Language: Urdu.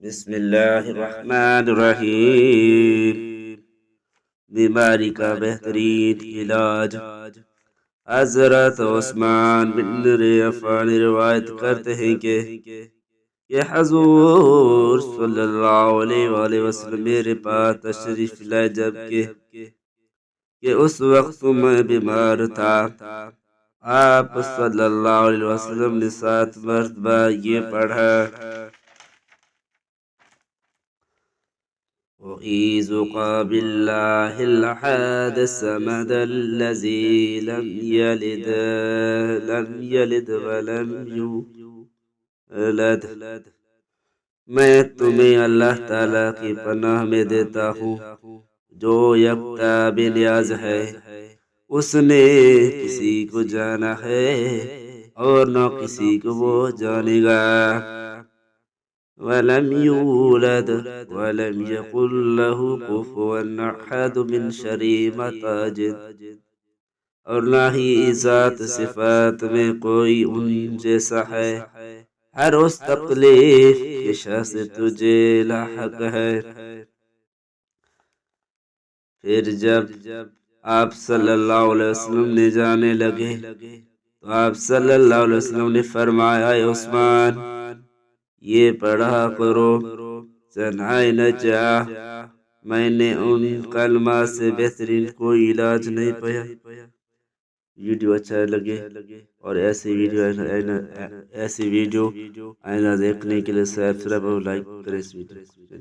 بسم اللہ الرحمن الرحیم۔ بیماری کا بہترین علاج۔ حضرت عثمان بن عفان روایت کرتے ہیں کہ حضور صلی اللہ علیہ وآلہ وسلم میرے پاس تشریف لائے جبکہ اس وقت میں بیمار تھا۔ آپ صلی اللہ علیہ وسلم نے 7 مرتبہ یہ پڑھا: أعيذك بالله الأحد الصمد الذي لم يلد ولم يولد۔ میں تمہیں اللہ تعالیٰ کی پناہ میں دیتا ہوں جو یکتا بے نیاز ہے، اس نے کسی کو جانا ہے اور نہ کسی کو وہ جانے گا۔ وَلَمْ يُولَدْ وَلَمْ يَكُنْ لَهُ كُفُوًا أَحَدٌ مِّن شَرِّ مَا تَجِدُ، اور نہ ہی ذات صفات میں کوئی ان جیسا ہے ہر اس تکلیف کے شر سے تجھے لاحق ہے۔ پھر جب آپ صلی اللہ علیہ وسلم نے جانے لگے تو آپ صلی اللہ علیہ وسلم نے فرمایا: اے عثمان، یہ پڑھا کرو، چنائے نجاح، میں نے ان کلمات سے بہترین کوئی علاج نہیں پایا۔ ویڈیو اچھا لگے اور ایسی ویڈیو آئندہ دیکھنے کے لیے سبسکرائب اور لائک کریں اس ویڈیو کو۔